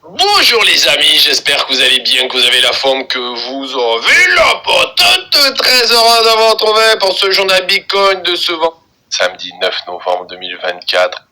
Bonjour les amis, j'espère que vous allez bien, que vous avez la forme, que vous avez la patate. Très heureux d'avoir retrouvé pour ce journal Bitcoin de ce samedi 9 novembre 2024.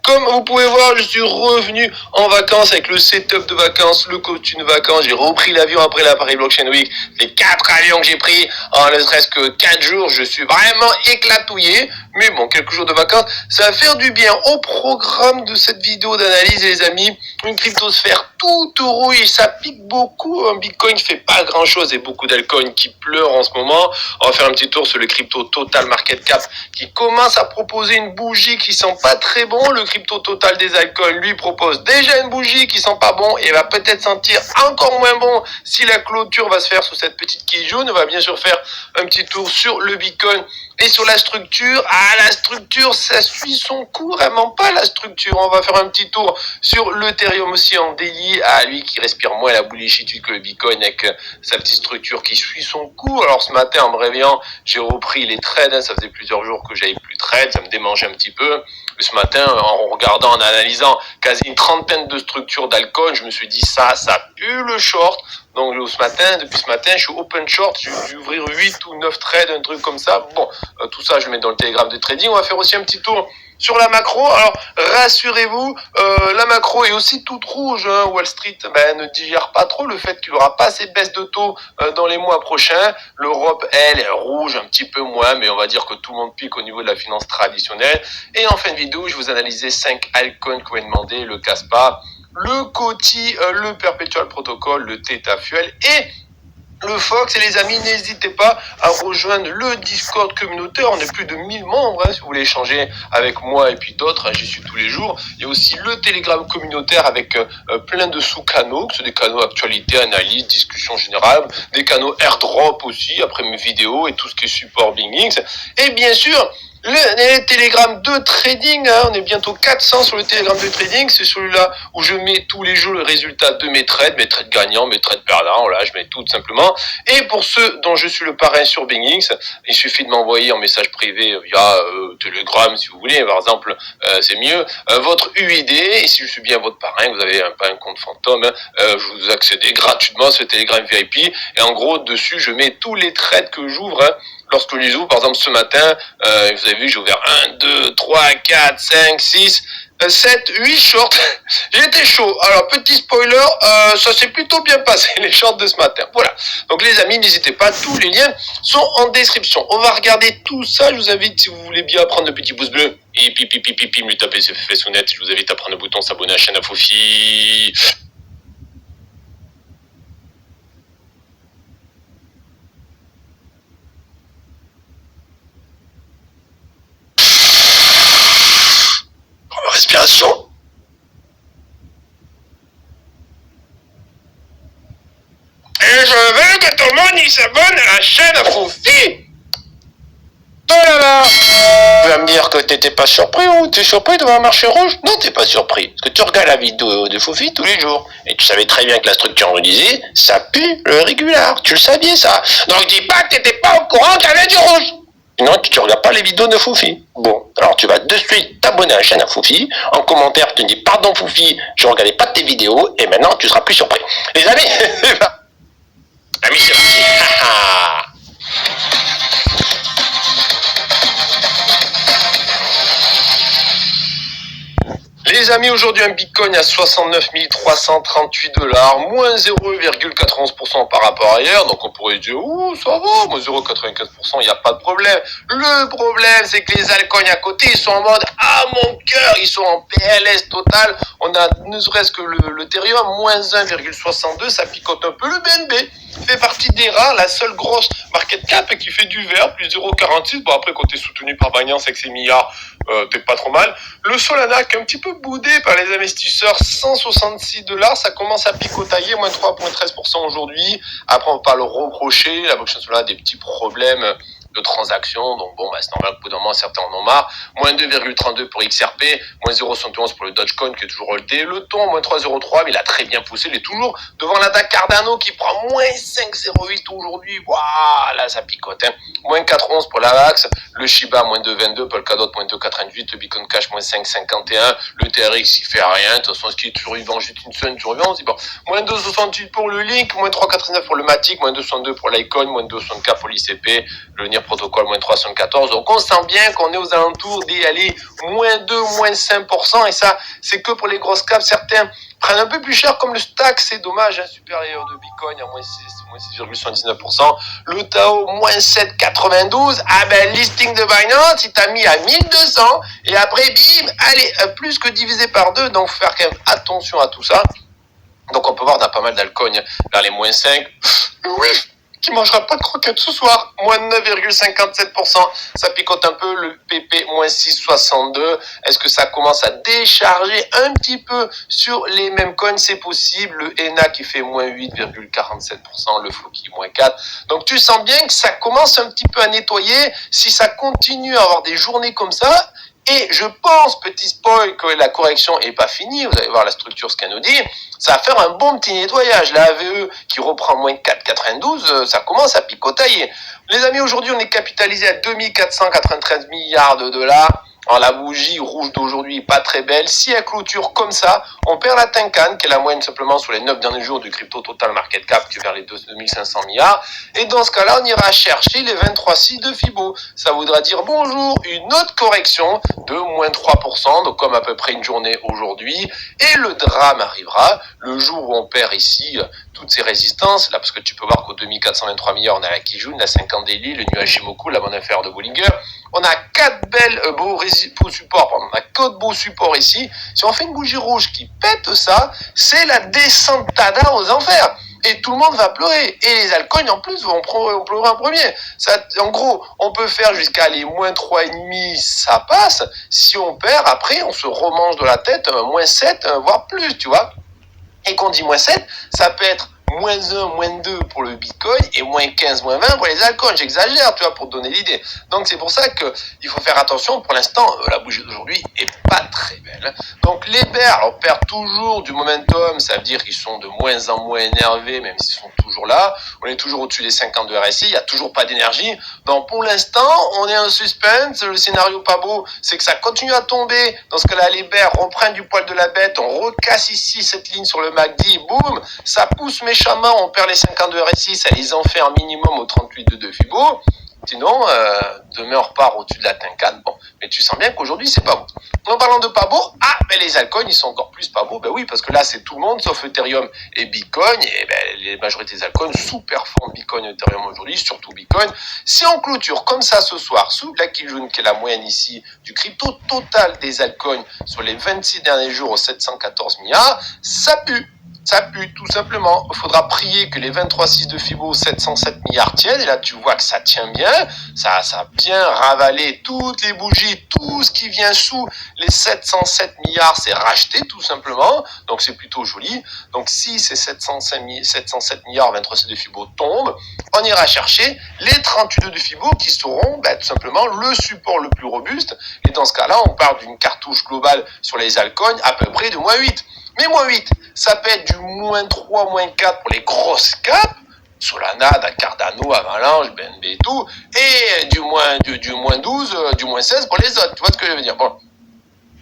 Comme vous pouvez voir, je suis revenu en vacances avec le setup de vacances, le costume de vacances. J'ai repris l'avion après la Paris Blockchain Week. Les 4 avions que j'ai pris en ne serait-ce que 4 jours, je suis vraiment éclatouillé. Mais bon, quelques jours de vacances, ça va faire du bien. Au programme de cette vidéo d'analyse, les amis, une cryptosphère toute rouille, ça pique beaucoup. Un Bitcoin ne fait pas grand-chose et beaucoup d'altcoins qui pleurent en ce moment. On va faire un petit tour sur le crypto Total Market Cap qui commence à proposer une bougie qui sent pas très bon. Le crypto Total des altcoins lui propose déjà une bougie qui sent pas bon et va peut-être sentir encore moins bon si la clôture va se faire sous cette petite quille jaune. On va bien sûr faire un petit tour sur le Bitcoin et sur la structure. La structure, ça suit son cours, vraiment pas la structure. On va faire un petit tour sur l'Ethereum aussi en daily, lui qui respire moins la bullshitude que le Bitcoin avec sa petite structure qui suit son cours. Alors ce matin, en me réveillant, j'ai repris les trades. Ça faisait plusieurs jours que j'avais plus de trades, ça me démangeait un petit peu. Ce matin, en regardant, en analysant quasi une trentaine de structures d'altcoins, je me suis dit ça pue le short. Donc depuis ce matin, je suis open short, j'ai dû ouvrir 8 ou 9 trades, un truc comme ça. Bon, tout ça, je le mets dans le télégramme de trading. On va faire aussi un petit tour sur la macro. Alors, rassurez-vous, la macro est aussi toute rouge. Wall Street ne digère pas trop le fait qu'il n'y aura pas ces baisses de taux dans les mois prochains. L'Europe, elle, est rouge un petit peu moins, mais on va dire que tout le monde pique au niveau de la finance traditionnelle. Et en fin de vidéo, je vais vous analyser 5 altcoins que vous m'avez demandé, le Caspa, le Coti, le Perpetual Protocol, le Theta Fuel et le Fox. Et les amis, n'hésitez pas à rejoindre le Discord communautaire. On est plus de 1000 membres, si vous voulez échanger avec moi et puis d'autres, j'y suis tous les jours. Il y a aussi le Telegram communautaire avec plein de sous-canaux, que ce sont des canaux actualité, analyse, discussion générale, des canaux airdrop aussi, après mes vidéos et tout ce qui est support BingX. Et bien sûr, les télégrammes de trading, on est bientôt 400 sur le télégramme de trading, c'est celui-là où je mets tous les jours le résultat de mes trades gagnants, mes trades perdants, là je mets tout simplement. Et pour ceux dont je suis le parrain sur BingX, il suffit de m'envoyer en message privé via Telegram si vous voulez, par exemple, c'est mieux, votre UID, et si je suis bien votre parrain, vous avez pas un compte fantôme, je vous accédez gratuitement sur le Telegram VIP, et en gros dessus je mets tous les trades que j'ouvre, lorsque je les ouvre. Par exemple ce matin, vous avez vu, j'ai ouvert 1, 2, 3, 4, 5, 6, 7, 8 shorts. J'étais chaud. Alors petit spoiler, ça s'est plutôt bien passé les shorts de ce matin. Voilà. Donc les amis, n'hésitez pas, tous les liens sont en description. On va regarder tout ça. Je vous invite, si vous voulez bien, à prendre le petit pouce bleu et pipi, me taper ses fesses honnêtes. Je vous invite à prendre le bouton s'abonner à la chaîne à Fofi. Respiration. Et je veux que tout le monde y s'abonne à la chaîne à Fofi. Oh là là. Tu vas me dire que t'étais pas surpris ou t'es surpris de voir un marché rouge? Non, t'es pas surpris. Parce que tu regardes la vidéo de Fofi tous les jours. Et tu savais très bien que la structure nous disait, ça pue le régular. Tu le savais ça. Donc dis pas que t'étais pas au courant qu'il y avait du rouge. Sinon, tu regardes pas les vidéos de Fofi. Bon, alors tu vas de suite t'abonner à la chaîne à Fofi. En commentaire, tu me dis pardon Fofi, je regardais pas tes vidéos et maintenant tu seras plus surpris. Les amis, amis c'est parti. Les amis, aujourd'hui un Bitcoin à 69 338 $, moins 0,91% par rapport à hier. Donc on pourrait dire, ouh, ça va, moins 0,95%, il n'y a pas de problème. Le problème, c'est que les altcoins à côté, ils sont en mode, ah mon cœur, ils sont en PLS total. On a ne serait-ce que l'Ethereum, moins 1,62, ça picote un peu. Le BNB fait partie des rares, la seule grosse market cap qui fait du vert, plus 0,46. Bon, après, quand t'es soutenu par Binance avec ses milliards, t'es pas trop mal. Le Solana qui est un petit peu boudé par les investisseurs, 166 $, ça commence à picotailler, moins 3,13% aujourd'hui. Après on va pas le reprocher, la blockchain Solana a des petits problèmes de transactions. Donc bon, c'est normal qu'au bout d'un moment, certains en ont marre. Moins 2,32 pour XRP, moins 0,71 pour le Dogecoin qui est toujours holdé. Le ton, moins 3,03, mais il a très bien poussé. Il est toujours devant l'attaque Cardano qui prend moins 5,08 aujourd'hui. Waouh, là, ça picote. Moins 4,11 pour l'AVAX. Le Shiba, moins 2,22. Polkadot, moins 2,88. Le Bitcoin Cash, moins 5,51. Le TRX, il fait rien. De toute façon, ce qui est survivant, juste une semaine survivant. On se dit bon, moins 2,68 pour le Link, moins 3,89 pour le Matic, moins 2,62 pour l'Icon, moins 2,64 pour l'ICP, le NIR Protocol, moins 3,74. Donc on sent bien qu'on est aux alentours des moins 2, moins 5%. Et ça, c'est que pour les grosses caps. Certains prennent un peu plus cher comme le Stack, c'est dommage, supérieur de Bitcoin à moins 6,79%. Le Tao, moins 7,92. Ah ben, listing de Binance, il t'a mis à 1200. Et après, bim, allez, plus que divisé par 2. Donc, faut faire quand même attention à tout ça. Donc, on peut voir dans pas mal d'altcoins vers les moins 5. Oui, qui mangera pas de croquettes ce soir, moins 9,57%, ça picote un peu, le PP, moins 6,62, est-ce que ça commence à décharger un petit peu sur les mêmes coins, c'est possible, le ENA qui fait moins 8,47%, le Floki, moins 4, donc tu sens bien que ça commence un petit peu à nettoyer, si ça continue à avoir des journées comme ça, et je pense, petit spoil, que la correction est pas finie. Vous allez voir la structure, ce qu'elle nous dit. Ça va faire un bon petit nettoyage. La AVE qui reprend moins 4,92, ça commence à picotailler. Les amis, aujourd'hui, on est capitalisé à 2493 milliards de dollars. Alors, la bougie rouge d'aujourd'hui est pas très belle. Si elle clôture comme ça, on perd la Tenkan, qui est la moyenne simplement sur les 9 derniers jours du crypto total market cap, qui est vers les 2500 milliards. Et dans ce cas-là, on ira chercher les 23,6 de Fibo. Ça voudra dire bonjour, une autre correction de moins 3%, donc comme à peu près une journée aujourd'hui. Et le drame arrivera le jour où on perd ici toutes ces résistances, là, parce que tu peux voir qu'au 2423 milliards, on a la Kijun, la 50 Daily, le nuage Shimoku, la bonne affaire de Bollinger. On a 4 belles beaux supports, pardon, on a 4 beaux supports ici. Si on fait une bougie rouge qui pète ça, c'est la descente tada aux enfers. Et tout le monde va pleurer. Et les altcoins, en plus, vont pleurer en premier. Ça, en gros, on peut faire jusqu'à les moins 3,5, ça passe. Si on perd, après, on se remange de la tête, moins 7, voire plus, tu vois. Et qu'on dit moins 7, ça peut être moins 1, moins 2 pour le Bitcoin et moins 15, moins 20 pour les altcoins. J'exagère, tu vois, pour te donner l'idée. Donc, c'est pour ça qu'il faut faire attention. Pour l'instant, la bougie d'aujourd'hui est pas très belle. Donc, les bears, on perd toujours du momentum. Ça veut dire qu'ils sont de moins en moins énervés, même s'ils sont toujours là. On est toujours au-dessus des 50 de RSI. Il n'y a toujours pas d'énergie. Donc, pour l'instant, on est en suspense. Le scénario pas beau, c'est que ça continue à tomber. Dans ce cas-là, les bears reprennent du poil de la bête. On recasse ici cette ligne sur le MACD. Boum, ça pousse méchamment. On perd les 50 de RSI, ça les en fait un minimum au 38 de Fibo. Sinon, demain on repart au-dessus de la Tenkan. Bon, mais tu sens bien qu'aujourd'hui c'est pas beau. En parlant de pas beau, les altcoins ils sont encore plus pas beaux. Ben oui, parce que là c'est tout le monde sauf Ethereum et Bitcoin. Et les majorités des altcoins sous-performent Bitcoin et Ethereum aujourd'hui, surtout Bitcoin. Si on clôture comme ça ce soir sous la Kijun, qui est la moyenne ici du crypto total des altcoins sur les 26 derniers jours aux 714 milliards, ça pue. Ça pue, tout simplement. Il faudra prier que les 23,6 de Fibo, 707 milliards tiennent. Et là, tu vois que ça tient bien. Ça a bien ravalé toutes les bougies, tout ce qui vient sous les 707 milliards, c'est racheté, tout simplement. Donc, c'est plutôt joli. Donc, si ces 707 milliards, 23,6 de Fibo tombent, on ira chercher les 38 de Fibo qui seront, tout simplement, le support le plus robuste. Et dans ce cas-là, on parle d'une cartouche globale sur les altcoins à peu près de moins 8. Mais moins 8, ça peut être du moins 3, moins 4 pour les grosses caps, Solana, Cardano, Avalanche, BNB et tout, et du moins 12, du moins 16 pour les autres. Tu vois ce que je veux dire? Bon.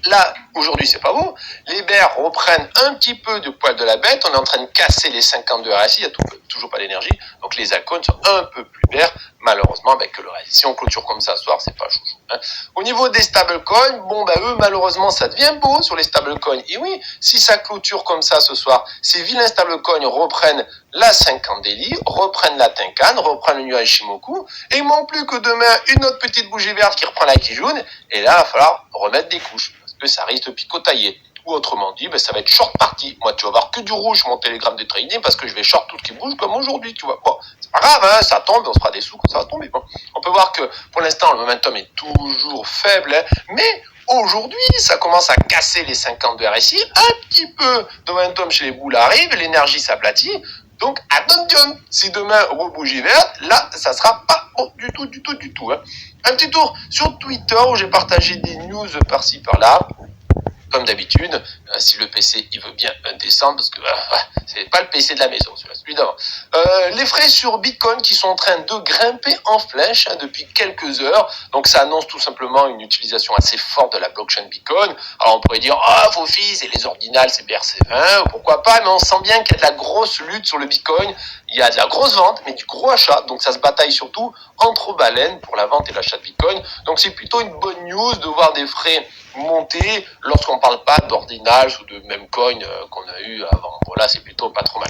Là, aujourd'hui, c'est pas beau. Les bears reprennent un petit peu de poil de la bête. On est en train de casser les 52 RSI. Il n'y a toujours pas d'énergie. Donc, les altcoins sont un peu plus bears, malheureusement, que le reste. Si on clôture comme ça ce soir, c'est pas chouchou. Hein. Au niveau des stablecoins, eux, malheureusement, ça devient beau sur les stablecoins. Et oui, si ça clôture comme ça ce soir, ces vilains stablecoins reprennent la 50 Daily, reprennent la Tenkan, reprennent le nuage Shimoku, et il manque plus que demain une autre petite bougie verte qui reprend la Kijun. Et là, il va falloir remettre des couches. Que ça risque de picotailler. Ou autrement dit, ça va être short party. Moi, tu vas voir que du rouge sur mon télégramme de trading parce que je vais short tout ce qui bouge comme aujourd'hui, tu vois. Bon, c'est pas grave, hein, ça tombe, on se fera des sous quand ça va tomber. Bon. On peut voir que pour l'instant, le momentum est toujours faible, hein, mais aujourd'hui, ça commence à casser les 50 de RSI. Un petit peu de momentum chez les boules arrive, l'énergie s'aplatit. Donc, attention, si demain rebougie verte, là, ça sera pas bon du tout. Hein. Un petit tour sur Twitter où j'ai partagé des news par-ci par-là. Comme d'habitude, si le PC il veut bien descendre, parce que c'est pas le PC de la maison, celui d'avant. Les frais sur Bitcoin qui sont en train de grimper en flèche depuis quelques heures, donc ça annonce tout simplement une utilisation assez forte de la blockchain Bitcoin. Alors on pourrait dire, vos fils et les ordinals c'est BRC20, pourquoi pas, mais on sent bien qu'il y a de la grosse lutte sur le Bitcoin, il y a de la grosse vente, mais du gros achat, donc ça se bataille surtout entre baleines pour la vente et l'achat de Bitcoin, donc c'est plutôt une bonne news de voir des frais monter lorsqu'on parle pas d'ordinals ou de même coin qu'on a eu avant. Voilà, c'est plutôt pas trop mal.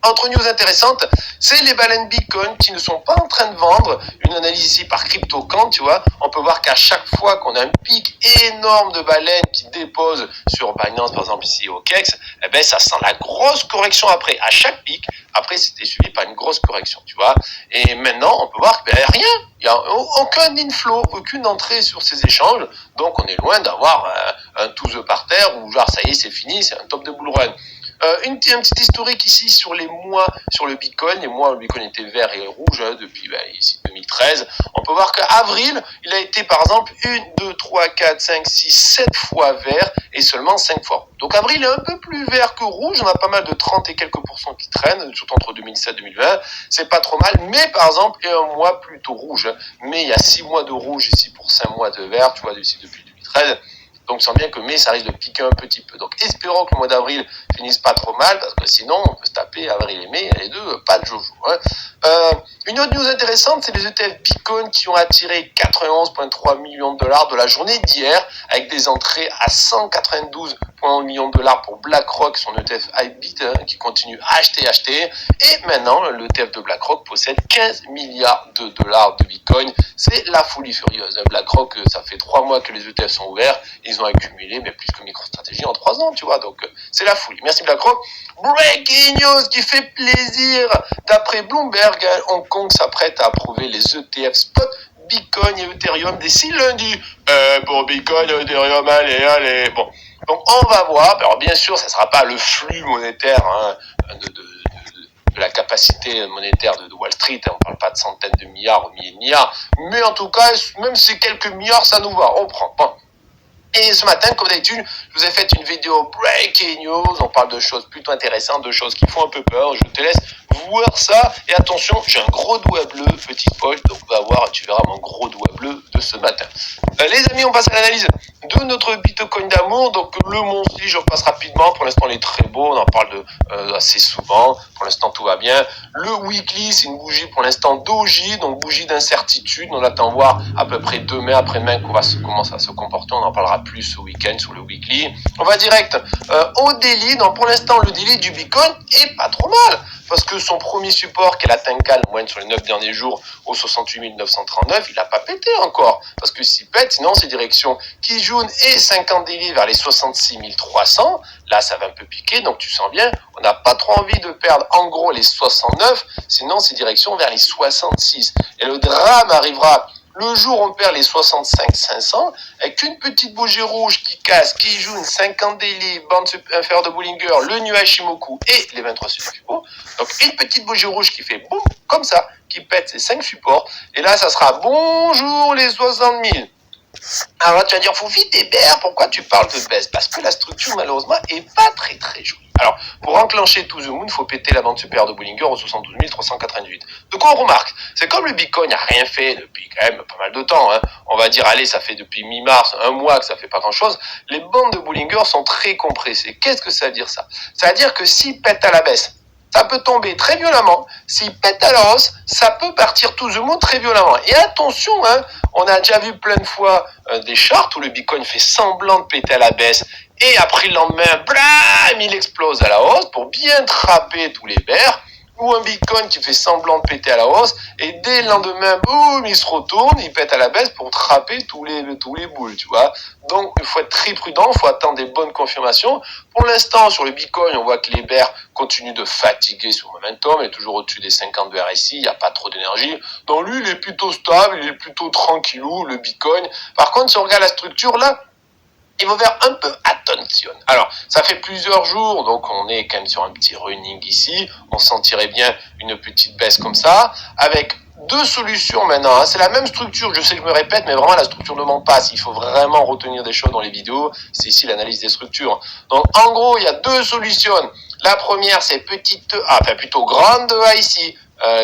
Autre news intéressante, c'est les baleines Bitcoin qui ne sont pas en train de vendre. Une analyse ici par CryptoCant, tu vois, on peut voir qu'à chaque fois qu'on a un pic énorme de baleines qui déposent sur Binance, par exemple ici au KEX, eh ben ça sent la grosse correction après. À chaque pic, après c'était suivi par une grosse correction, tu vois. Et maintenant, on peut voir que rien, il n'y a aucun inflow, aucune entrée sur ces échanges. Donc on est loin d'avoir un tous par terre où genre ça y est, c'est fini, c'est un top de bull run. Un petit historique ici sur les mois sur le Bitcoin. Les mois où le Bitcoin était vert et rouge depuis ici 2013. On peut voir qu'avril, il a été par exemple 1, 2, 3, 4, 5, 6, 7 fois vert et seulement 5 fois rouge. Donc avril est un peu plus vert que rouge. On a pas mal de 30 et quelques pourcents qui traînent, surtout entre 2007 et 2020. C'est pas trop mal, mais par exemple, il y a un mois plutôt rouge. Mais il y a 6 mois de rouge ici pour 5 mois de vert, tu vois, ici depuis 2013. Donc, on sent bien que mai, ça risque de piquer un petit peu. Donc, espérons que le mois d'avril finisse pas trop mal, parce que sinon, on peut se taper avril et mai, les deux, pas de jojo. Hein. Une autre news intéressante, c'est les ETF Bitcoin qui ont attiré 91,3 millions de dollars de la journée d'hier, avec des entrées à 192,1 millions de dollars pour BlackRock, son ETF iBit, qui continue à acheter. Et maintenant, l'ETF de BlackRock possède 15 milliards de dollars de Bitcoin. C'est la folie furieuse. BlackRock, ça fait 3 mois que les ETF sont ouverts. Ils ont accumulé plus que MicroStrategy en 3 ans, tu vois. Donc, c'est la folie. Merci BlackRock. Breaking news qui fait plaisir. D'après Bloomberg, Hong Kong s'apprête à approuver les ETF spot Bitcoin et Ethereum d'ici lundi. Pour Bitcoin et Ethereum, allez. Bon. Donc, on va voir. Alors, bien sûr, ça ne sera pas le flux monétaire de la capacité monétaire de Wall Street, on ne parle pas de centaines de milliards ou milliers de milliards, mais en tout cas, même si quelques milliards, ça nous va, on prend. Bon. Et ce matin, comme d'habitude, je vous ai fait une vidéo Breaking News, on parle de choses plutôt intéressantes, de choses qui font un peu peur, je te laisse voir ça, et attention, j'ai un gros doigt bleu, petite poche, donc va voir, tu verras mon gros doigt bleu de ce matin. Les amis, on passe à l'analyse de notre Bitcoin d'amour, donc le monthly, je repasse rapidement, pour l'instant il est très beau, on en parle assez souvent, pour l'instant tout va bien. Le weekly, c'est une bougie pour l'instant doji, donc bougie d'incertitude, on attend voir à peu près demain, après-demain, comment ça va se comporter, on en parlera plus ce week-end sur le weekly. On va direct au daily, donc pour l'instant le daily du Bitcoin est pas trop mal, parce que son premier support qu'elle atteint en moyenne sur les 9 derniers jours au 68 939, il n'a pas pété encore, parce que s'il pète, sinon c'est direction Kijun et 50 daily vers les 66 300, là ça va un peu piquer, donc tu sens bien, on n'a pas trop envie de perdre en gros les 69, sinon c'est direction vers les 66, et le drame arrivera le jour où on perd les 65 500, avec une petite bougie rouge qui casse, qui joue une 50 daily, bande inférieure de Bollinger, le nuage Shimoku et les 23 supports. Donc une petite bougie rouge qui fait boum, comme ça, qui pète ces 5 supports. Et là, ça sera bonjour les 60 000. Alors là, tu vas dire, faut vite Hébert, pourquoi tu parles de baisse? Parce que la structure, malheureusement, est pas très jolie. Alors, pour enclencher To The Moon, il faut péter la bande supérieure de Bollinger au 72 388. De quoi on remarque? C'est comme le Bitcoin n'a rien fait depuis quand même pas mal de temps. Hein. On va dire, allez, ça fait depuis mi-mars, un mois que ça fait pas grand-chose. Les bandes de Bollinger sont très compressées. Qu'est-ce que ça veut dire ça? Ça veut dire que s'il pète à la baisse, ça peut tomber très violemment. S'il pète à la hausse, ça peut partir To The Moon très violemment. Et attention, hein, on a déjà vu plein de fois des charts où le Bitcoin fait semblant de péter à la baisse et après le lendemain, blam, il explose à la hausse pour bien trapper tous les bears. Ou un Bitcoin qui fait semblant de péter à la hausse et dès le lendemain, boum, il se retourne, il pète à la baisse pour trapper tous les boules, tu vois. Donc, il faut être très prudent, il faut attendre des bonnes confirmations. Pour l'instant, sur le Bitcoin, on voit que les bears continuent de fatiguer sur le momentum, il est toujours au-dessus des 50 de RSI, il n'y a pas trop d'énergie. Donc, lui, il est plutôt stable, il est plutôt tranquillou, le Bitcoin. Par contre, si on regarde la structure, là, il faut faire un peu attention attention. Alors, ça fait plusieurs jours, donc on est quand même sur un petit running ici. On sentirait bien une petite baisse comme ça, avec deux solutions maintenant. C'est la même structure, je sais que je me répète, mais vraiment la structure ne ment pas. S'il faut vraiment retenir des choses dans les vidéos, c'est ici l'analyse des structures. Donc en gros, il y a deux solutions. La première, c'est petite A, enfin plutôt grande A ici,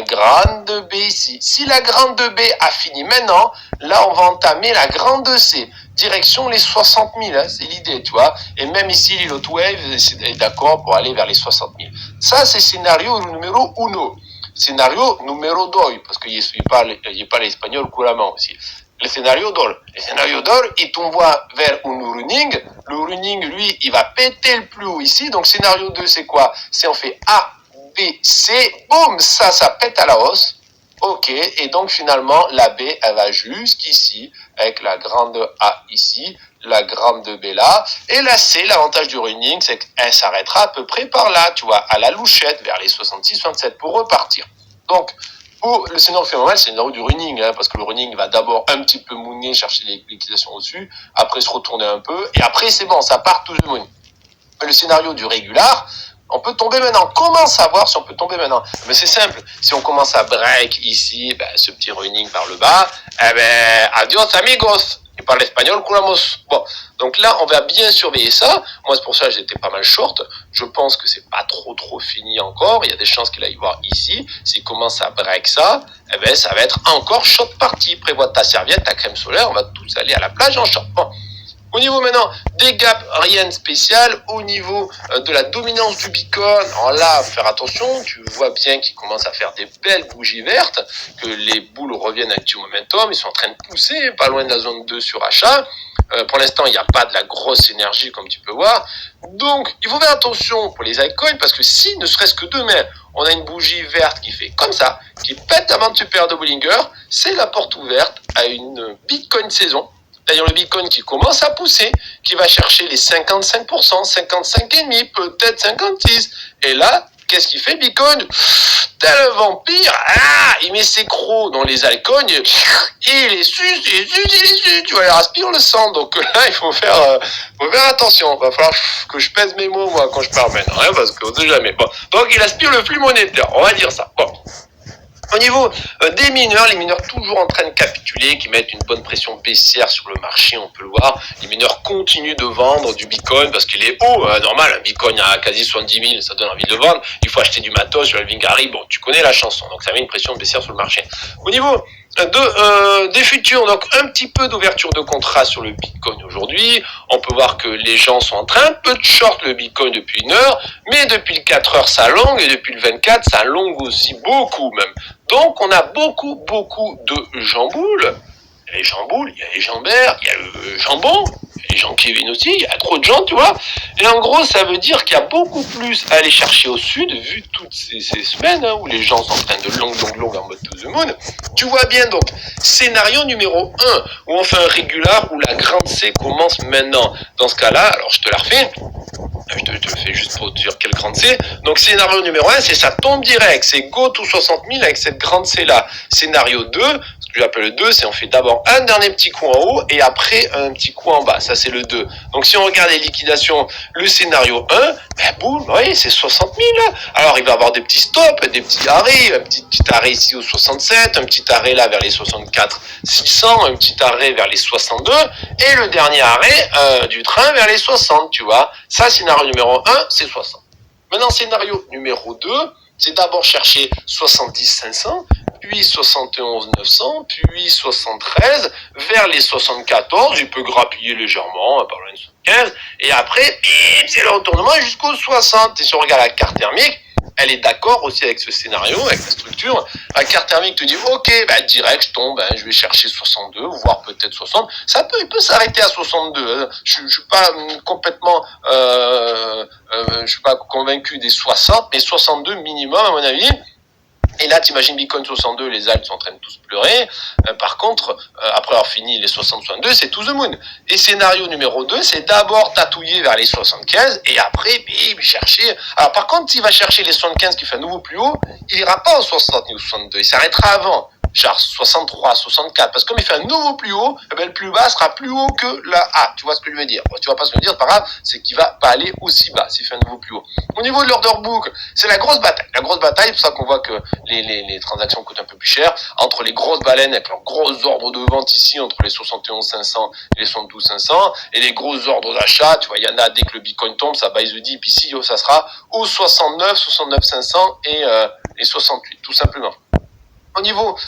grande B ici. Si la grande B a fini maintenant, là on va entamer la grande C. Direction les 60 000, hein, c'est l'idée, tu vois. Et même ici, l'Hot Wave est d'accord pour aller vers les 60 000. Ça, c'est scénario numéro 1. Scénario numéro 2, parce qu'il parle espagnol couramment aussi. Le scénario d'or. Le scénario d'or, il t'envoie vers un running. Le running, lui, il va péter le plus haut ici. Donc, scénario 2, c'est quoi? C'est on fait A, B, C. Boum, ça pète à la hausse. Ok, et donc finalement, la B, elle va jusqu'ici, avec la grande A ici, la grande B là, et la C, l'avantage du running, c'est qu'elle s'arrêtera à peu près par là, tu vois, à la louchette, vers les 66-67 pour repartir. Donc, pour le scénario phénoménal, c'est le scénario du running, hein, parce que le running va d'abord un petit peu mooner, chercher les liquidations au-dessus, après se retourner un peu, et après c'est bon, ça part to the moon. Le scénario du régular, on peut tomber maintenant. Comment savoir si on peut tomber maintenant? Mais c'est simple. Si on commence à break ici, ce petit running par le bas, adios amigos. Il parle espagnol, curamos. Bon, donc là, on va bien surveiller ça. Moi, c'est pour ça que j'étais pas mal short. Je pense que c'est pas trop fini encore. Il y a des chances qu'il aille voir ici. S'il commence à break ça, ça va être encore short party. Prévois ta serviette, ta crème solaire. On va tous aller à la plage en short. Bon. Au niveau maintenant des gaps, rien de spécial. Au niveau de la dominance du Bitcoin, alors là, faire attention, tu vois bien qu'il commence à faire des belles bougies vertes, que les boules reviennent avec du momentum, ils sont en train de pousser, pas loin de la zone 2 sur achat. Pour l'instant, il n'y a pas de la grosse énergie comme tu peux voir. Donc, il faut faire attention pour les altcoins, parce que si, ne serait-ce que demain, on a une bougie verte qui fait comme ça, qui pète la bande supérieure de Bollinger, c'est la porte ouverte à une Bitcoin saison. D'ailleurs, le Bitcoin qui commence à pousser, qui va chercher les 55%, 55,5%, peut-être 56%. Et là, qu'est-ce qu'il fait, Bitcoin? Tel un vampire, il met ses crocs dans les altcoins, il les suce, tu vois, il aspire le sang. Donc là, il faut faire attention. Il va falloir que je pèse mes mots, moi, quand je parle maintenant, hein, parce qu'on ne sait jamais. Bon. Donc, il aspire le flux monétaire, on va dire ça. Bon. Au niveau des mineurs, les mineurs toujours en train de capituler, qui mettent une bonne pression baissière sur le marché, on peut le voir. Les mineurs continuent de vendre du Bitcoin parce qu'il est haut, normal, un Bitcoin à quasi 70 000, ça donne envie de le vendre. Il faut acheter du matos sur le Vingari, bon, tu connais la chanson, donc ça met une pression baissière sur le marché. Au niveau des futurs, donc un petit peu d'ouverture de contrat sur le Bitcoin aujourd'hui. On peut voir que les gens sont en train un peu de short le Bitcoin depuis 1 heure, mais depuis le 4 heures ça longue, et depuis le 24 ça longue aussi beaucoup même. Donc on a beaucoup de jamboules. Il y a les jamboules, il y a les jambères, il y a le jambon, il y a les gens Kevin aussi, il y a trop de gens, tu vois. Et en gros, ça veut dire qu'il y a beaucoup plus à aller chercher au sud, vu toutes ces semaines où les gens sont en train de long en mode to the moon. Tu vois bien donc, scénario numéro 1, où on fait un régular, où la grande C commence maintenant. Dans ce cas-là, alors je te la refais. Je te le fais juste pour te dire quelle grande C. Donc scénario numéro 1, c'est ça tombe direct. C'est go to 60 000 avec cette grande C là. Scénario 2, ce que j'appelle le 2, c'est on fait d'abord un dernier petit coup en haut et après un petit coup en bas. Ça c'est le 2. Donc si on regarde les liquidations, le scénario 1, boum, oui, c'est 60 000 là. Alors il va y avoir des petits stops, des petits arrêts, un petit arrêt ici au 67, un petit arrêt là vers les 64 600, un petit arrêt vers les 62 et le dernier arrêt du train vers les 60, tu vois. Ça, scénario numéro 1, c'est 60. Maintenant, scénario numéro 2, c'est d'abord chercher 70 500, puis 71 900, puis 73, vers les 74, il peut grappiller légèrement, par loin de 75, et après, bim, c'est le retournement jusqu'au 60. Et si on regarde la carte thermique, elle est d'accord aussi avec ce scénario, avec la structure. La carte thermique te dit, ok, direct, je tombe, je vais chercher 62, voire peut-être 60. Il peut s'arrêter à 62. Je suis pas complètement, je suis pas convaincu des 60, mais 62 minimum à mon avis. Et là, t'imagines Bitcoin 62, les alts sont en train de tous pleurer. Par contre, après avoir fini les 60-62, c'est to the moon. Et scénario numéro 2, c'est d'abord tatouiller vers les 75 et après, bim, chercher. Alors par contre, s'il va chercher les 75 qui fait un nouveau plus haut, il ira pas au 60 ni au 62, il s'arrêtera avant. genre 63, 64, parce que comme il fait un nouveau plus haut, eh ben, le plus bas sera plus haut que la A, tu vois ce que je veux dire. Bon, tu vois pas ce que je veux dire, c'est pas grave, c'est qu'il va pas aller aussi bas s'il fait un nouveau plus haut. Au niveau de l'order book, c'est la grosse bataille. La grosse bataille, c'est pour ça qu'on voit que les transactions coûtent un peu plus cher, entre les grosses baleines avec leurs gros ordres de vente ici, entre les 71 500 et les 72 500, et les gros ordres d'achat, tu vois, il y en a dès que le Bitcoin tombe, ça buy the dip ici, ça sera au 69, 69 500 et 68, tout simplement. Au niveau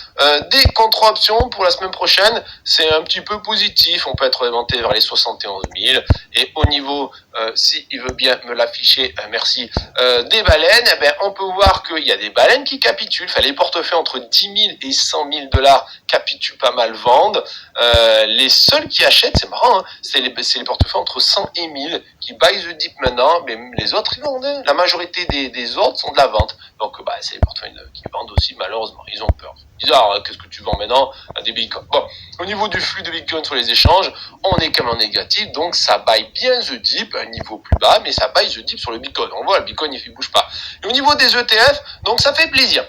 des contre-options pour la semaine prochaine, c'est un petit peu positif. On peut être orienté vers les 71 000. Et au niveau, si il veut bien me l'afficher, merci, des baleines, eh ben, on peut voir qu'il y a des baleines qui capitulent. Enfin, les portefeuilles entre 10 000 et 100 000 dollars capitulent pas mal, vendent. Les seuls qui achètent, c'est marrant, hein, c'est les portefeuilles entre 100 et 1000 qui buy the dip maintenant, mais les autres, ils vendent. Hein. La majorité des autres sont de la vente. Donc, c'est les portefeuilles qui vendent aussi, malheureusement. Ils ont peur. Bizarre, hein, qu'est-ce que tu vends maintenant? Des bitcoins. Bon, au niveau du flux de bitcoin sur les échanges, on est quand même en négatif, donc ça buy bien the dip, à un niveau plus bas, mais ça buy the dip sur le bitcoin. On voit, le bitcoin, il bouge pas. Et au niveau des ETF, donc ça fait plaisir.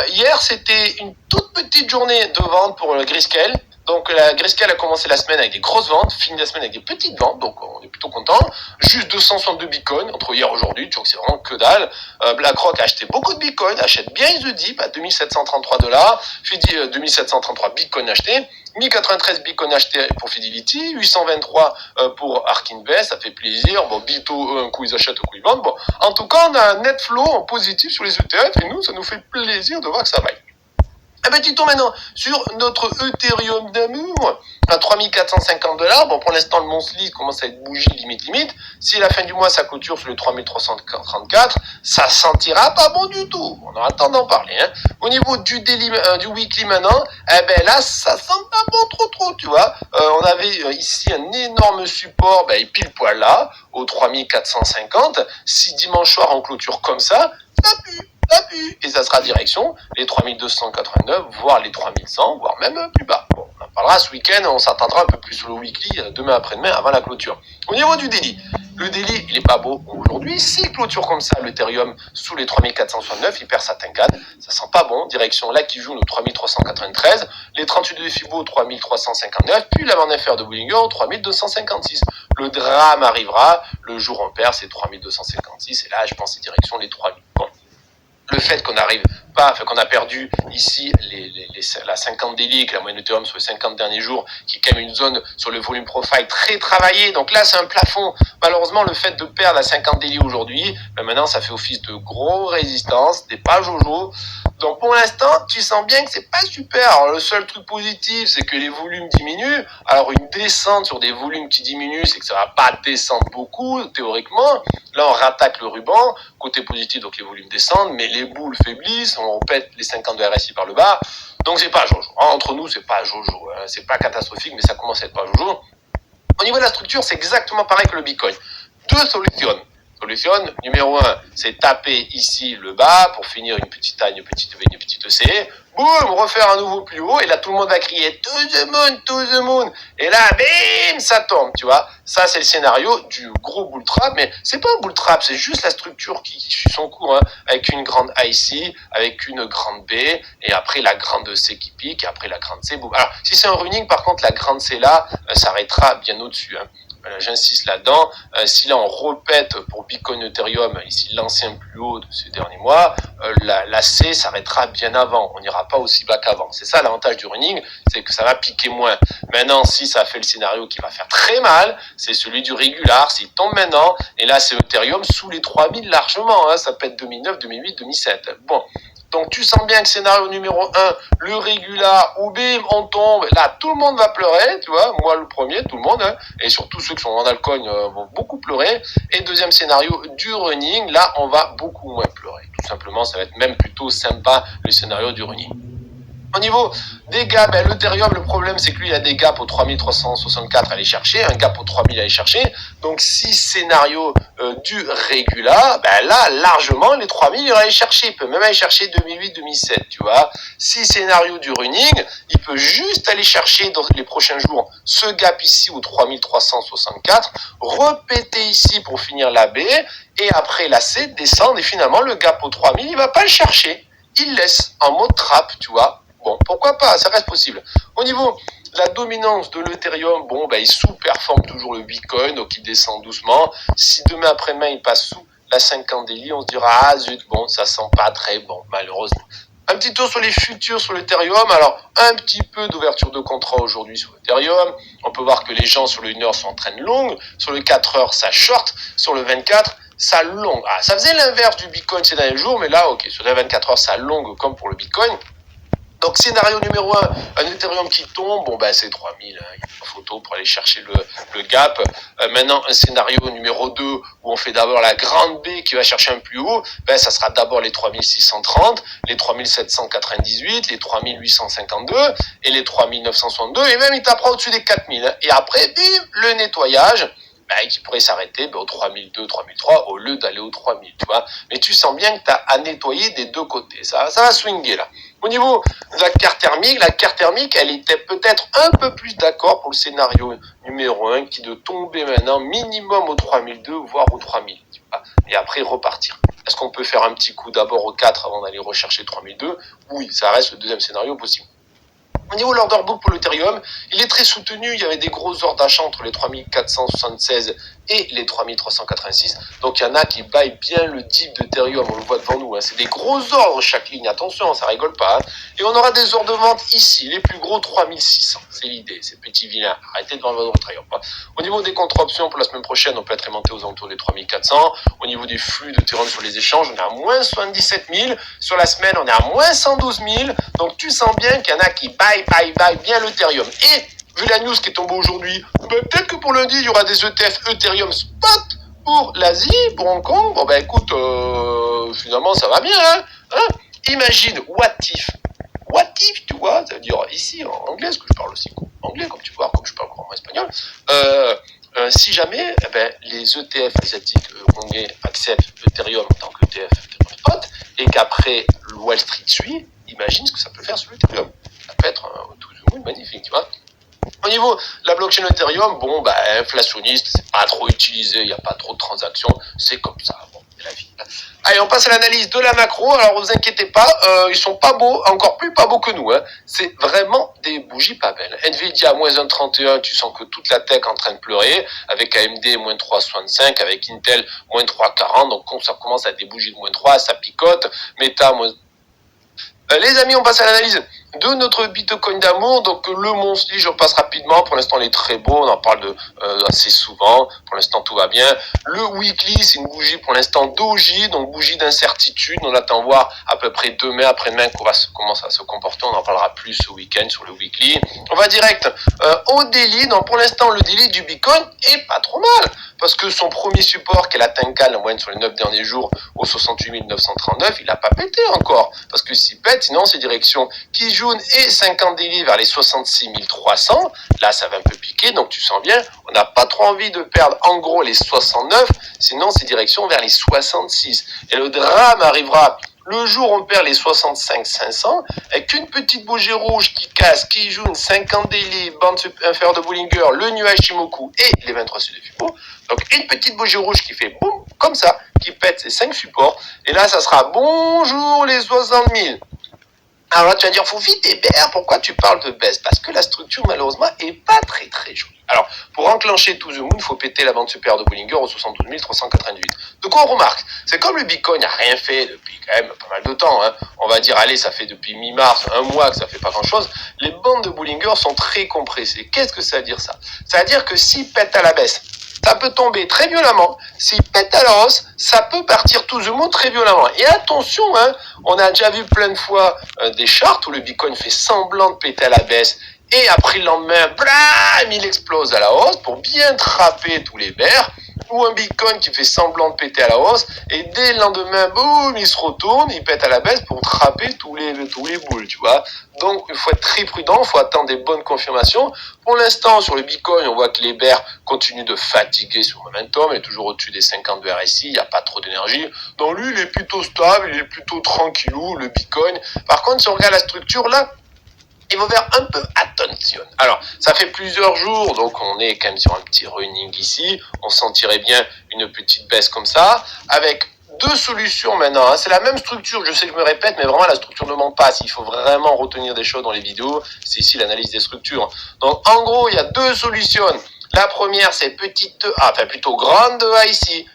Hier, c'était une toute petite journée de vente pour le Grayscale. Donc la Grayscale a commencé la semaine avec des grosses ventes, fini la semaine avec des petites ventes, donc on est plutôt content. Juste 262 bitcoins entre hier et aujourd'hui, tu vois que c'est vraiment que dalle. BlackRock a acheté beaucoup de bitcoins, achète bien the dip à 2733 dollars, 2733 bitcoins achetés. 1093 bitcoins achetés pour Fidelity, 823 pour Ark Invest, ça fait plaisir. Bon, Bito, un coup ils achètent, un coup ils vendent. Bon, en tout cas, on a un net flow en positif sur les ETF et nous, ça nous fait plaisir de voir que ça vaille. Eh ben, dis-toi maintenant sur notre Ethereum d'amour à 3450 dollars. Bon, pour l'instant, le monthly commence à être bougie limite. Si à la fin du mois, ça clôture sur les 3334, ça sentira pas bon du tout. On aura le temps d'en parler, hein. Au niveau du daily, du weekly maintenant, eh ben là, ça sent pas bon trop, tu vois. On avait ici un énorme support, ben, pile poil là, au 3450. Si dimanche soir, on clôture comme ça pue. Et ça sera direction les 3289, voire les 3100, voire même plus bas. Bon, on en parlera ce week-end, on s'attendra un peu plus sur le weekly, demain après-demain, avant la clôture. Au niveau du daily, le daily, il est pas beau aujourd'hui. S'il clôture comme ça, l'Ethereum sous les 3469, il perd sa tincade. Ça sent pas bon. Direction là qui joue nos 3393, les 38 de Fibo 3359, puis la bande inférieure de Bollinger 3256. Le drame arrivera, le jour on perd, c'est 3256, et là, je pense, c'est direction les 3000. Bon. Le fait qu'on n'arrive pas, enfin qu'on a perdu ici la 50 daily, que la moyenne Ethereum sur les 50 derniers jours, qui est quand même une zone sur le volume profile très travaillé. Donc là, c'est un plafond. Malheureusement, le fait de perdre la 50 daily aujourd'hui, ben maintenant, ça fait office de gros résistance, des pas jojo. Donc pour l'instant, tu sens bien que c'est pas super. Alors le seul truc positif, c'est que les volumes diminuent. Alors une descente sur des volumes qui diminuent, c'est que ça va pas descendre beaucoup, théoriquement. Là, on rattaque le ruban. Côté positif, donc les volumes descendent, mais les boules faiblissent, on repète les 50 de RSI par le bas. Donc c'est pas jojo. Entre nous, c'est pas jojo. C'est pas catastrophique, mais ça commence à être pas jojo. Au niveau de la structure, c'est exactement pareil que le Bitcoin. Deux solutions. Solution numéro 1, c'est taper ici le bas pour finir une petite A, une petite V, une petite C. Boum, refaire un nouveau plus haut. Et là, tout le monde va crier to the moon. Et là, bim, ça tombe, tu vois. Ça, c'est le scénario du gros bull trap. Mais c'est pas un bull trap, c'est juste la structure qui suit son cours, hein, avec une grande A ici, avec une grande B, et après la grande C qui pique, et après la grande C. Boum. Alors, si c'est un running, par contre, la grande C là s'arrêtera bien au-dessus, hein. J'insiste là-dedans. Si là on répète pour Bitcoin Ethereum, ici l'ancien plus haut de ces derniers mois, la C s'arrêtera bien avant. On n'ira pas aussi bas qu'avant. C'est ça l'avantage du running, c'est que ça va piquer moins. Maintenant, si ça fait le scénario qui va faire très mal, c'est celui du régular. S'il tombe maintenant, et là c'est Ethereum sous les 3000 largement. Hein, ça peut être 2009, 2008, 2007. Bon. Donc tu sens bien que scénario numéro 1, le régular, ou bim, on tombe, là tout le monde va pleurer, tu vois, moi le premier, tout le monde, hein, et surtout ceux qui sont en altcoin vont beaucoup pleurer. Et deuxième scénario du running, là on va beaucoup moins pleurer. Tout simplement, ça va être même plutôt sympa le scénario du running. Au niveau des gaps, l'Ethereum, le problème, c'est que lui, il a des gaps au 3364 à aller chercher, un gap au 3000 à aller chercher. Donc, si scénario du régular, là, largement, les 3000, il va aller chercher. Il peut même aller chercher 2008-2007, tu vois. Si scénario du running, il peut juste aller chercher dans les prochains jours ce gap ici au 3364, répéter ici pour finir la B, et après la C, descendre, et finalement, le gap au 3000, il va pas le chercher. Il laisse en mode trap, tu vois. Bon, pourquoi pas, ça reste possible. Au niveau de la dominance de l'Ethereum, bon, il sous-performe toujours le Bitcoin, donc il descend doucement. Si demain après-demain il passe sous la 50 daily, on se dira, ah zut, bon, ça sent pas très bon, malheureusement. Un petit tour sur les futurs sur l'Ethereum. Alors, un petit peu d'ouverture de contrat aujourd'hui sur l'Ethereum. On peut voir que les gens sur le 1 heure sont en train de long. Sur le 4 heures, ça short. Sur le 24, ça long. Ah, ça faisait l'inverse du Bitcoin ces derniers jours, mais là, ok, sur les 24 heures, ça long comme pour le Bitcoin. Donc, scénario numéro 1, un Ethereum qui tombe, bon, c'est 3000, hein, il n'y a pas photo pour aller chercher le gap. Maintenant, un scénario numéro 2, où on fait d'abord la grande B qui va chercher un plus haut, ça sera d'abord les 3630, les 3798, les 3852, et les 3962, et même il tapera au-dessus des 4000. Hein. Et après, bim, le nettoyage, qui pourrait s'arrêter au 3002, 3003 au lieu d'aller au 3000, tu vois. Mais tu sens bien que tu as à nettoyer des deux côtés. Ça va swinguer là. Au niveau de la carte thermique, elle était peut-être un peu plus d'accord pour le scénario numéro 1 qui de tomber maintenant minimum au 3002, voire au 3000. Tu vois, et après repartir. Est-ce qu'on peut faire un petit coup d'abord au 4 avant d'aller rechercher 3002? Oui, ça reste le deuxième scénario possible. Au niveau de l'order book pour l'Ethereum, il est très soutenu. Il y avait des gros ordres d'achat entre les 3476 et les 3386. Donc il y en a qui baillent bien le dip d'Ethereum. On le voit devant nous. Hein. C'est des gros ordres chaque ligne. Attention, ça rigole pas. Hein. Et on aura des ordres de vente ici. Les plus gros 3600. C'est l'idée. Ces petits vilains. Arrêtez de vendre votre Ethereum. Au niveau des contre-options pour la semaine prochaine, on peut être aimanté aux alentours des 3400. Au niveau des flux d'Ethereum sur les échanges, on est à moins 77 000. Sur la semaine, on est à moins 112 000. Donc tu sens bien qu'il y en a qui baillent bien l'Ethereum. Et vu la news qui est tombée aujourd'hui, peut-être que pour lundi, il y aura des ETF Ethereum Spot pour l'Asie, pour Hong Kong. Bon, écoute, finalement, ça va bien. Hein. Imagine, what if, tu vois, ça veut dire ici, en anglais, parce que je parle aussi anglais, comme tu vois, comme je parle couramment espagnol. Si jamais les ETF asiatiques hongkongais acceptent l'Ethereum en tant qu'ETF Ethereum Spot, et qu'après Wall Street suit, imagine ce que ça peut faire sur l'Ethereum. Ça peut être tout le monde magnifique, tu vois. Au niveau de la blockchain Ethereum, inflationniste, c'est pas trop utilisé, il n'y a pas trop de transactions, c'est comme ça, bon, c'est la vie. Allez, on passe à l'analyse de la macro. Alors, vous inquiétez pas, ils sont pas beaux, encore plus pas beaux que nous. Hein. C'est vraiment des bougies pas belles. Nvidia, moins 1,31, tu sens que toute la tech est en train de pleurer, avec AMD, moins 3,65, avec Intel, moins 3,40, donc ça commence à être des bougies de moins 3, ça picote. Meta, moins... Les amis, on passe à l'analyse de notre Bitcoin d'amour. Donc le monthly, je passe rapidement. Pour l'instant, il est très beau. On en parle assez souvent. Pour l'instant, tout va bien. Le weekly, c'est une bougie pour l'instant doji, donc bougie d'incertitude. On attend voir à peu près demain, après-demain, comment ça va se comporter. On en parlera plus ce week-end sur le weekly. On va direct au daily. Donc pour l'instant, le daily du Bitcoin est pas trop mal. Parce que son premier support, qui est la Tenkan, en moyenne sur les 9 derniers jours, au 68 939, il n'a pas pété encore. Parce que s'il pète, sinon, c'est direction Kijun et 50 daily vers les 66 300. Là, ça va un peu piquer, donc tu sens bien, on n'a pas trop envie de perdre en gros les 69, sinon, c'est direction vers les 66. Et le drame arrivera le jour où on perd les 65 500, avec une petite bougie rouge qui casse, qui joue une 50 daily, bande inférieure de Bollinger, le nuage Shimoku et les 23 de Fibon. Donc une petite bougie rouge qui fait boum, comme ça, qui pète ces 5 supports. Et là, ça sera bonjour les 60 000. Alors là, tu vas dire, faut vite des BR, pourquoi tu parles de baisse? Parce que la structure, malheureusement, est pas très très jolie. Alors, pour enclencher To The Moon, il faut péter la bande supérieure de Bollinger au 72 398. De quoi on remarque? C'est comme le Bitcoin n'a rien fait depuis quand même pas mal de temps. Hein. On va dire, allez, ça fait depuis mi-mars, un mois que ça fait pas grand-chose. Les bandes de Bollinger sont très compressées. Qu'est-ce que ça veut dire ça? Ça veut dire que s'il pète à la baisse, ça peut tomber très violemment. S'il pète à la hausse, ça peut partir To The Moon très violemment. Et attention, hein, on a déjà vu plein de fois des charts où le Bitcoin fait semblant de péter à la baisse et après le lendemain, blam, il explose à la hausse pour bien trapper tous les bears. Ou un Bitcoin qui fait semblant de péter à la hausse et dès le lendemain, boum, il se retourne, il pète à la baisse pour trapper tous les boules, tu vois. Donc, il faut être très prudent, il faut attendre des bonnes confirmations. Pour l'instant, sur le Bitcoin, on voit que les bears continuent de fatiguer sur le momentum, il est toujours au-dessus des 50 de RSI, il n'y a pas trop d'énergie. Donc lui, il est plutôt stable, il est plutôt tranquillou, le Bitcoin. Par contre, si on regarde la structure, là, il faut faire un peu attention. Alors, ça fait plusieurs jours, donc on est quand même sur un petit running ici. On sentirait bien une petite baisse comme ça, avec deux solutions maintenant. Hein. C'est la même structure, je sais que je me répète, mais vraiment la structure ne ment pas. S'il faut vraiment retenir des choses dans les vidéos, c'est ici l'analyse des structures. Donc en gros, il y a deux solutions. La première, c'est petite A, enfin plutôt grande A ici.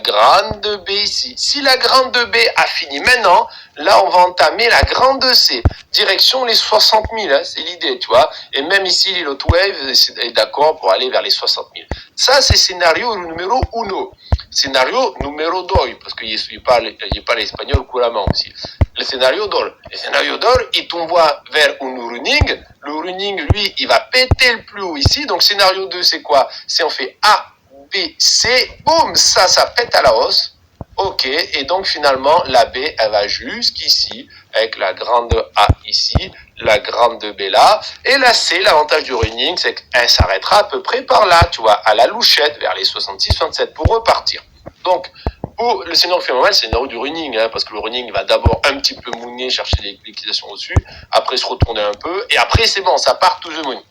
Grande B ici. Si la grande B a fini maintenant, là on va entamer la grande C. Direction les 60 000, hein, c'est l'idée, tu vois. Et même ici, l'Hilot Wave est d'accord pour aller vers les 60 000. Ça, c'est scénario numéro 1. Scénario numéro 2, parce qu'il parle l'espagnol couramment aussi. Le scénario 2. Le scénario 2, il t'envoie vers un running. Le running, lui, il va péter le plus haut ici. Donc, scénario 2, c'est quoi? C'est on fait A, B, C, boum, ça pète à la hausse. Ok, et donc finalement, la B, elle va jusqu'ici, avec la grande A ici, la grande B là, et la C, l'avantage du running, c'est qu'elle s'arrêtera à peu près par là, tu vois, à la louchette, vers les 66, 67, pour repartir. Donc, pour le scénario phénoménal, c'est le scénario du running, hein, parce que le running va d'abord un petit peu mooner, chercher les liquidations au-dessus, après se retourner un peu, et après c'est bon, ça part to the moon.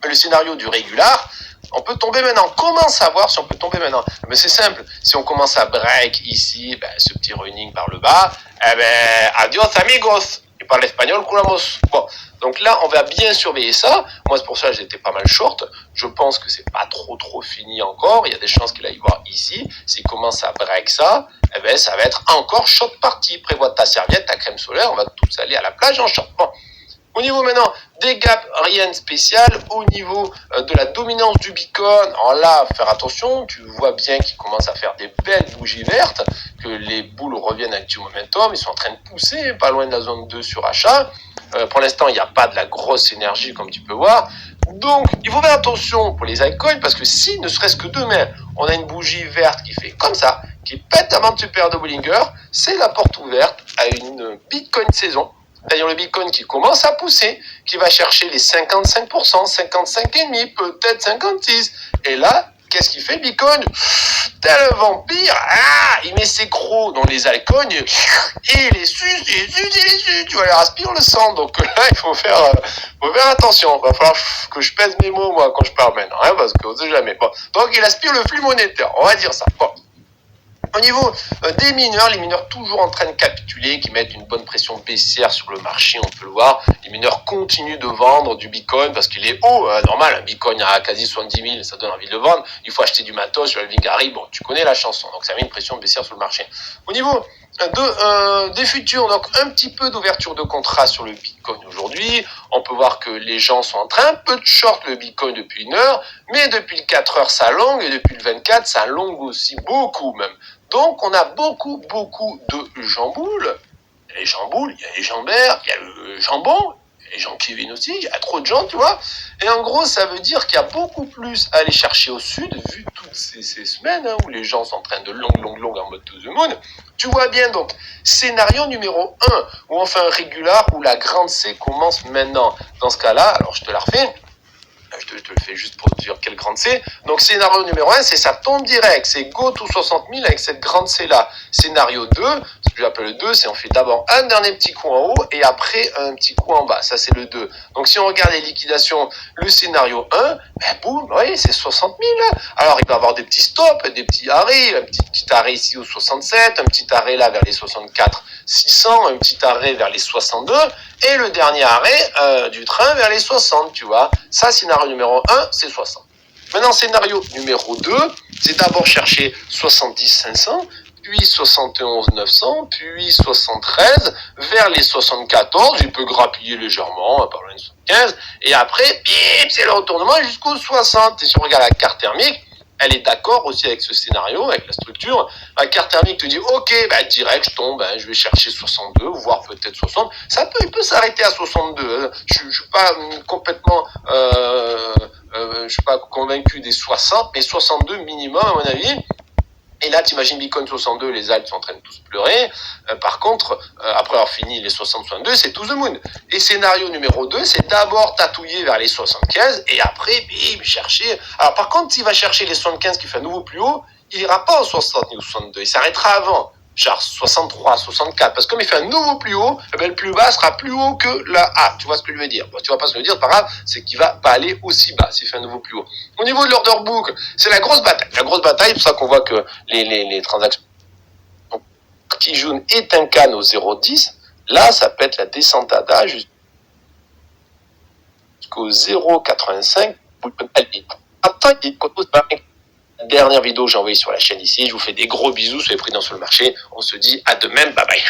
Le scénario du régular, on peut tomber maintenant. Comment savoir si on peut tomber maintenant? Mais c'est simple. Si on commence à break ici, ben, ce petit running par le bas, eh ben, adios amigos. Il parle espagnol, culamos. Bon. Donc là, on va bien surveiller ça. Moi, c'est pour ça que j'étais pas mal short. Je pense que c'est pas trop fini encore. Il y a des chances qu'il aille voir ici. S'il commence à break ça, eh ben, ça va être encore short party. Prévois ta serviette, ta crème solaire. On va tous aller à la plage en short. Bon. Au niveau maintenant des gaps, rien de spécial. Au niveau de la dominance du Bitcoin, alors là, faire attention, tu vois bien qu'il commence à faire des belles bougies vertes, que les boules reviennent avec du momentum, ils sont en train de pousser, pas loin de la zone 2 sur achat. Pour l'instant, il n'y a pas de la grosse énergie comme tu peux voir. Donc, il faut faire attention pour les altcoins, parce que si, ne serait-ce que demain, on a une bougie verte qui fait comme ça, qui pète avant de super de Bollinger, c'est la porte ouverte à une Bitcoin saison. D'ailleurs, le Bitcoin qui commence à pousser, qui va chercher les 55%, 55,5%, peut-être 56%. Et là, qu'est-ce qu'il fait, Bitcoin? Tel vampire, il met ses crocs dans les altcoins, et il les suce, tu vois, il aspire le sang. Donc là, il faut faire attention. Il va falloir que je pèse mes mots, moi, quand je parle maintenant, hein, parce qu'on ne sait jamais. Bon. Donc, il aspire le flux monétaire, on va dire ça. Bon. Au niveau des mineurs, les mineurs toujours en train de capituler, qui mettent une bonne pression baissière sur le marché, on peut le voir. Les mineurs continuent de vendre du Bitcoin parce qu'il est haut, normal, un Bitcoin à quasi 70 000, ça donne envie de le vendre. Il faut acheter du matos sur le Vingari, bon, tu connais la chanson, donc ça met une pression baissière sur le marché. Au niveau des futurs, donc un petit peu d'ouverture de contrat sur le Bitcoin aujourd'hui. On peut voir que les gens sont en train un peu de short le Bitcoin depuis 1 heure, mais depuis le 4 heures ça longue, et depuis le 24 ça longue aussi beaucoup même. Donc, on a beaucoup de jamboules. Les jamboules, il y a les jambères, il y a le jambon, les gens qui viennent aussi, il y a trop de gens, tu vois. Et en gros, ça veut dire qu'il y a beaucoup plus à aller chercher au sud, vu toutes ces semaines hein, où les gens sont en train de long en mode to the moon. Tu vois bien, donc, scénario numéro 1, où on fait un régular, où la grande C commence maintenant. Dans ce cas-là, alors je te la refais. Je te le fais juste pour te dire quelle grande C. Donc, scénario numéro 1, c'est ça tombe direct. C'est go to 60 000 avec cette grande C-là. Scénario 2, ce que j'appelle le 2, c'est on fait d'abord un dernier petit coup en haut et après un petit coup en bas. Ça, c'est le 2. Donc, si on regarde les liquidations, le scénario 1, ben boum, vous voyez, c'est 60 000. Là. Alors, il va y avoir des petits stops, des petits arrêts. Un petit arrêt ici au 67, un petit arrêt là vers les 64 600, un petit arrêt vers les 62 et le dernier arrêt du train vers les 60, tu vois. Ça, scénario numéro 1, c'est 60. Maintenant, scénario numéro 2, c'est d'abord chercher 70 500, puis 71 900, puis 73, vers les 74, il peut grappiller légèrement, par loin de 75, et après, bim, c'est le retournement jusqu'au 60. Et si on regarde la carte thermique, elle est d'accord aussi avec ce scénario, avec la structure. La carte thermique te dit, ok, bah, direct, je tombe, je vais chercher 62, voire peut-être 60. Il peut s'arrêter à 62. Je suis pas complètement, je suis pas convaincu des 60, mais 62 minimum, à mon avis. Et là, t'imagines Bitcoin 62, les Alpes sont en train de tous pleurer. Par contre, après avoir fini les 60-62, c'est to the moon. Et scénario numéro 2, c'est d'abord tatouiller vers les 75 et après, bim, chercher. Alors par contre, s'il va chercher les 75 qui fait un nouveau plus haut, il ira pas au 60 ni au 62, il s'arrêtera avant. Genre 63, 64, parce que comme il fait un nouveau plus haut, eh bien, le plus bas sera plus haut que la A. Tu vois ce que je veux dire? Bon, tu vas pas ce que je veux dire, c'est pas grave, c'est qu'il va pas aller aussi bas s'il fait un nouveau plus haut. Au niveau de l'order book, c'est la grosse bataille. La grosse bataille, c'est pour ça qu'on voit que les transactions si June est un can au 0,10, là, ça peut être la descentada jusqu'au 0,85. La dernière vidéo que j'ai envoyée sur la chaîne ici. Je vous fais des gros bisous, soyez prudents sur le marché. On se dit à demain, bye bye.